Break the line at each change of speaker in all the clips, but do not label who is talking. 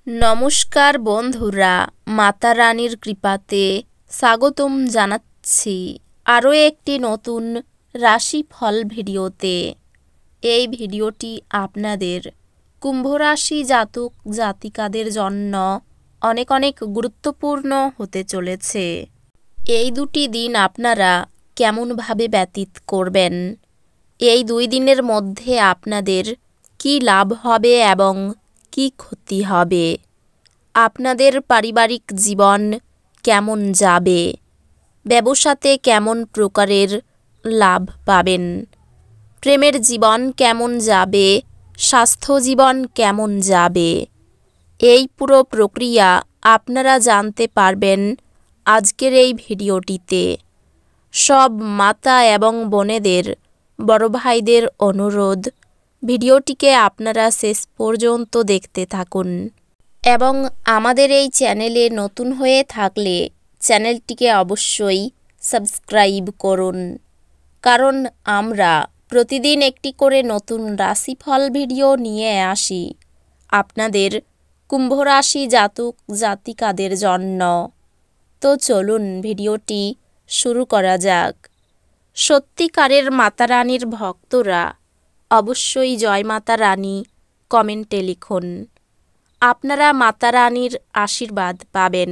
নমস্কার বন্ধুরা, মাতা রানীর কৃপাতে স্বাগতম জানাচ্ছি আরও একটি নতুন রাশিফল ভিডিওতে। এই ভিডিওটি আপনাদের কুম্ভ রাশি জাতক জাতিকাদের জন্য অনেক অনেক গুরুত্বপূর্ণ হতে চলেছে। এই দুটি দিন আপনারা কেমনভাবে ব্যতীত করবেন, এই 2 দিনের মধ্যে আপনাদের কি লাভ হবে এবং কি ক্ষতি হবে, আপনাদের পারিবারিক জীবন কেমন যাবে, ব্যবসাতে কেমন প্রকারের লাভ পাবেন, প্রেমের জীবন কেমন যাবে, স্বাস্থ্য জীবন কেমন যাবে, এই পুরো প্রক্রিয়া আপনারা জানতে পারবেন আজকের এই ভিডিওটিতে। সব মাতা এবং বোনেদের, বড় ভাইদের অনুরোধ, ভিডিওটিকে আপনারা শেষ পর্যন্ত দেখতে থাকুন এবং আমাদের এই চ্যানেলে নতুন হয়ে থাকলে চ্যানেলটিকে অবশ্যই সাবস্ক্রাইব করুন, কারণ আমরা প্রতিদিন একটি করে নতুন রাশিফল ভিডিও নিয়ে আসি আপনাদের কুম্ভ রাশি জাতক জাতিকাদের জন্য। তো চলুন ভিডিওটি শুরু করা যাক। সত্যিকারের মাতা রানীর ভক্তরা অবশ্যই জয় মাতা রানী কমেন্টে লিখুন। আপনারা মাতা রানীর আশীর্বাদ পাবেন,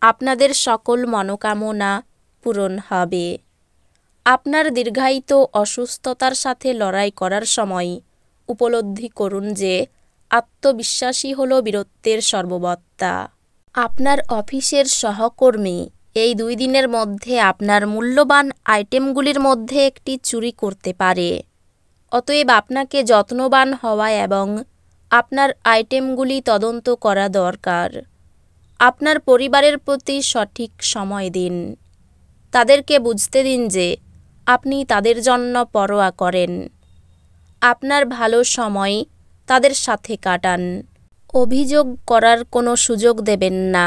আপনাদের সকল মনোকামনা পূরণ হবে। আপনার দীর্ঘায়িত অসুস্থতার সাথে লড়াই করার সময় উপলব্ধি করুন যে আত্মবিশ্বাসী হল বীরত্বের সর্ববত্তা। আপনার অফিসের সহকর্মী এই 2 দিনের মধ্যে আপনার মূল্যবান আইটেমগুলির মধ্যে একটি চুরি করতে পারে। অতএব আপনাকে যত্নবান হওয়া এবং আপনার আইটেমগুলি তদন্ত করা দরকার। আপনার পরিবারের প্রতি সঠিক সময় দিন, তাদেরকে বুঝতে দিন যে আপনি তাদের জন্য পরোয়া করেন। আপনার ভালো সময় তাদের সাথে কাটান। অভিযোগ করার কোনো সুযোগ দেবেন না।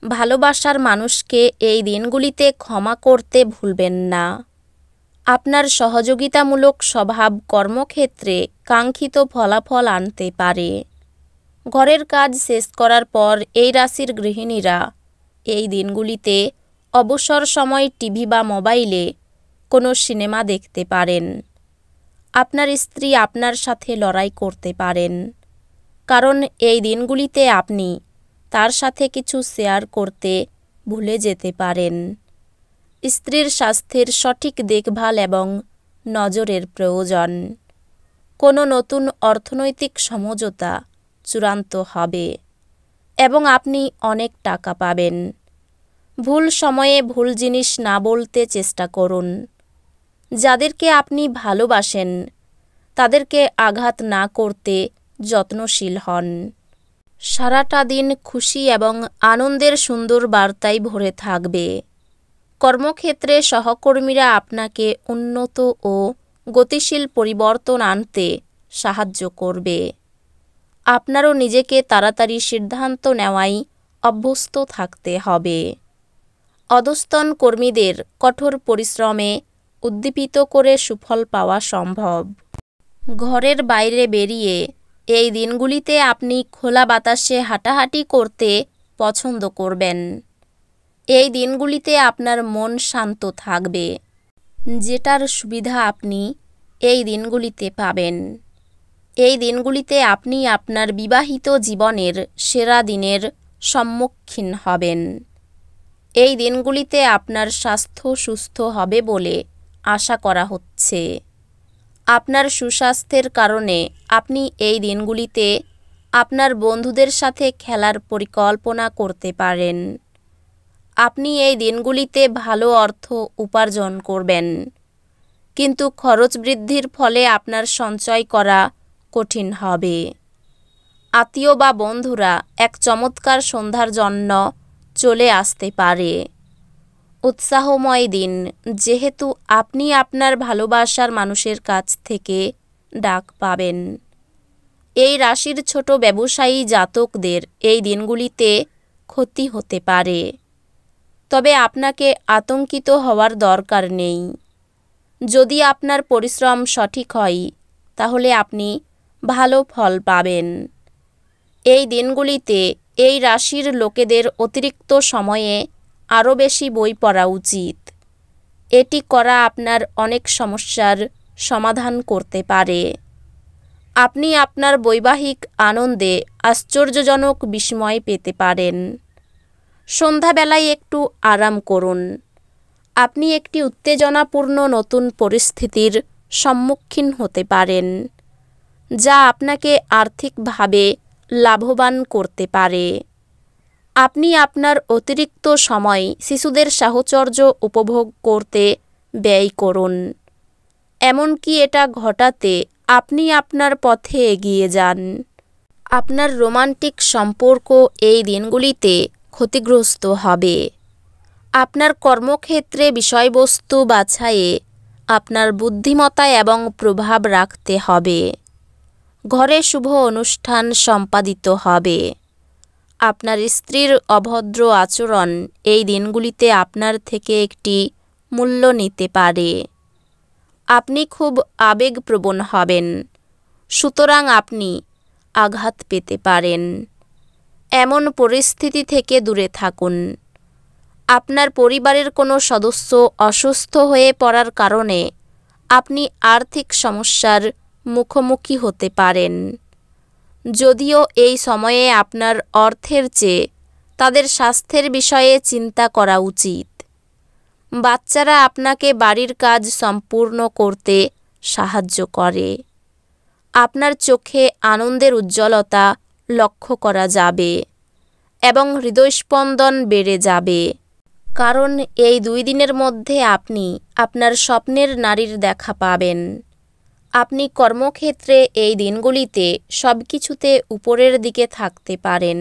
ভালোবাসার মানুষকে এই দিনগুলিতে ক্ষমা করতে ভুলবেন না। আপনার সহযোগিতামূলক স্বভাব কর্মক্ষেত্রে কাঙ্ক্ষিত ফলাফল আনতে পারে। ঘরের কাজ শেষ করার পর এই রাশির গৃহিণীরা এই দিনগুলিতে অবসর সময় টিভি বা মোবাইলে কোনো সিনেমা দেখতে পারেন। আপনার স্ত্রী আপনার সাথে লড়াই করতে পারেন, কারণ এই দিনগুলিতে আপনি তার সাথে কিছু শেয়ার করতে ভুলে যেতে পারেন। স্ত্রীর স্বাস্থ্যের সঠিক দেখভাল এবং নজরের প্রয়োজন। কোনো নতুন অর্থনৈতিক সমঝোতা চূড়ান্ত হবে এবং আপনি অনেক টাকা পাবেন। ভুল সময়ে ভুল জিনিস না বলতে চেষ্টা করুন। যাদেরকে আপনি ভালোবাসেন তাদেরকে আঘাত না করতে যত্নশীল হন। সারাটা দিন খুশি এবং আনন্দের সুন্দর বার্তায় ভরে থাকবে। কর্মক্ষেত্রে সহকর্মীরা আপনাকে উন্নত ও গতিশীল পরিবর্তন আনতে সাহায্য করবে। আপনারও নিজেকে তাড়াতাড়ি সিদ্ধান্ত নেওয়ায় অভ্যস্ত থাকতে হবে। অধস্তন কর্মীদের কঠোর পরিশ্রমে উদ্দীপিত করে সুফল পাওয়া সম্ভব। ঘরের বাইরে বেরিয়ে এই দিনগুলিতে আপনি খোলা বাতাসে হাঁটাহাঁটি করতে পছন্দ করবেন। এই দিনগুলিতে আপনার মন শান্ত থাকবে, যেটার সুবিধা আপনি এই দিনগুলিতে পাবেন। এই দিনগুলিতে আপনি আপনার বিবাহিত জীবনের সেরা দিনের সম্মুখীন হবেন। এই দিনগুলিতে আপনার স্বাস্থ্য সুস্থ হবে বলে আশা করা হচ্ছে। আপনার সুস্বাস্থ্যের কারণে আপনি এই দিনগুলিতে আপনার বন্ধুদের সাথে খেলার পরিকল্পনা করতে পারেন। আপনি এই দিনগুলিতে ভালো অর্থ উপার্জন করবেন, কিন্তু খরচ বৃদ্ধির ফলে আপনার সঞ্চয় করা কঠিন হবে। আত্মীয় বা বন্ধুরা এক চমৎকার সন্ধ্যার জন্য চলে আসতে পারে। উৎসাহময় দিন, যেহেতু আপনি আপনার ভালোবাসার মানুষের কাছ থেকে ডাক পাবেন। এই রাশির ছোট ব্যবসায়ী জাতকদের এই দিনগুলিতে ক্ষতি হতে পারে, তবে আপনাকে আতঙ্কিত হওয়ার দরকার নেই। যদি আপনার পরিশ্রম সঠিক হয় তাহলে আপনি ভালো ফল পাবেন। এই দিনগুলিতে এই রাশির লোকেদের অতিরিক্ত সময়ে আরও বেশি বই পড়া উচিত। এটি করা আপনার অনেক সমস্যার সমাধান করতে পারে। আপনি আপনার বৈবাহিক আনন্দে আশ্চর্যজনক বিস্ময় পেতে পারেন। সন্ধ্যাবেলায় একটু আরাম করুন। আপনি একটি উত্তেজনাপূর্ণ নতুন পরিস্থিতির সম্মুখীন হতে পারেন, যা আপনাকে আর্থিকভাবে লাভবান করতে পারে। আপনি আপনার অতিরিক্ত সময় শিশুদের সাহচর্য উপভোগ করতে ব্যয় করুন। এমনকি এটা ঘটাতে আপনি আপনার পথে এগিয়ে যান। আপনার রোমান্টিক সম্পর্ক এই দিনগুলিতে ক্ষতিগ্রস্ত হবে। আপনার কর্মক্ষেত্রে বিষয়বস্তু বাছাইয়ে আপনার বুদ্ধিমত্তা এবং প্রভাব রাখতে হবে। ঘরে শুভ অনুষ্ঠান সম্পাদিত হবে। আপনার স্ত্রীর অভদ্র আচরণ এই দিনগুলিতে আপনার থেকে একটি মূল্য নিতে পারে। আপনি খুব আবেগপ্রবণ হবেন, সুতরাং আপনি আঘাত পেতে পারেন। এমন পরিস্থিতি থেকে দূরে থাকুন। আপনার পরিবারের কোনো সদস্য অসুস্থ হয়ে পড়ার কারণে আপনি আর্থিক সমস্যার মুখোমুখি হতে পারেন। যদিও এই সময়ে আপনার অর্থের চেয়ে তাদের স্বাস্থ্যের বিষয়ে চিন্তা করা উচিত। বাচ্চারা আপনাকে বাড়ির কাজ সম্পূর্ণ করতে সাহায্য করে। আপনার চোখে আনন্দের উজ্জ্বলতা লক্ষ্য করা যাবে এবং হৃদয়স্পন্দন বেড়ে যাবে, কারণ এই 2 দিনের মধ্যে আপনি আপনার স্বপ্নের নারীর দেখা পাবেন। আপনি কর্মক্ষেত্রে এই দিনগুলিতে সবকিছুতে উপরের দিকে থাকতে পারেন।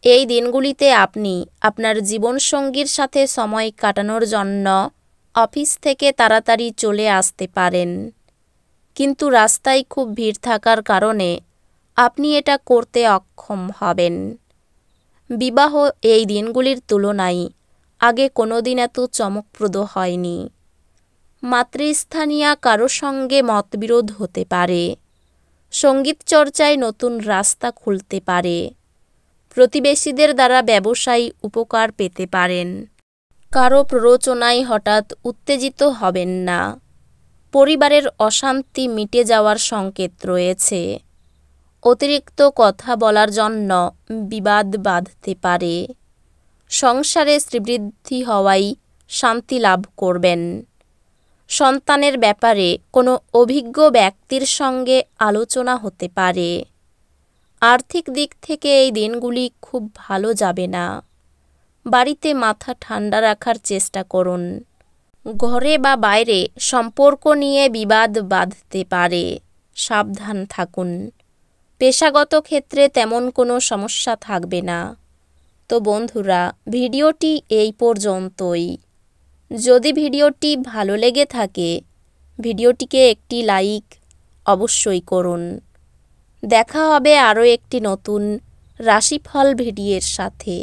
এই দিনগুলিতে আপনি আপনার জীবনসঙ্গীর সাথে সময় কাটানোর জন্য অফিস থেকে তাড়াতাড়ি চলে আসতে পারেন, কিন্তু রাস্তায় খুব ভিড় থাকার কারণে আপনি এটা করতে অক্ষম হবেন। বিবাহ এই দিনগুলির তুলনায় আগে কোনোদিন এত চমকপ্রদ হয়নি। মাতৃস্থানীয় কারো সঙ্গে মতবিরোধ হতে পারে। সঙ্গীত চর্চায় নতুন রাস্তা খুলতে পারে। প্রতিবেশীদের দ্বারা ব্যবসায়ী উপকার পেতে পারেন। কারো প্ররোচনায় হঠাৎ উত্তেজিত হবেন না। পরিবারের অশান্তি মিটে যাওয়ার সংকেত রয়েছে। অতিরিক্ত কথা বলার জন্য বিবাদ বাঁধতে পারে। সংসারে শ্রীবৃদ্ধি হওয়ায় শান্তি লাভ করবেন। সন্তানের ব্যাপারে কোনো অভিজ্ঞ ব্যক্তির সঙ্গে আলোচনা হতে পারে। আর্থিক দিক থেকে এই দিনগুলি খুব ভালো যাবে না। বাড়িতে মাথা ঠান্ডা রাখার চেষ্টা করুন। ঘরে বা বাইরে সম্পর্ক নিয়ে বিবাদ বাঁধতে পারে, সাবধান থাকুন। পেশাগত ক্ষেত্রে তেমন কোনো সমস্যা থাকবে না। তো বন্ধুরা, ভিডিওটি এই পর্যন্তই। যদি ভিডিওটি ভালো লেগে থাকে, ভিডিওটিকে একটি লাইক অবশ্যই করুন। দেখা হবে আরও একটি নতুন রাশিফল ভিডিওর সাথে।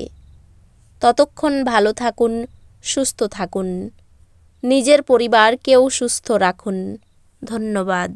ততক্ষণ ভালো থাকুন, সুস্থ থাকুন, নিজের পরিবারকেও সুস্থ রাখুন। ধন্যবাদ।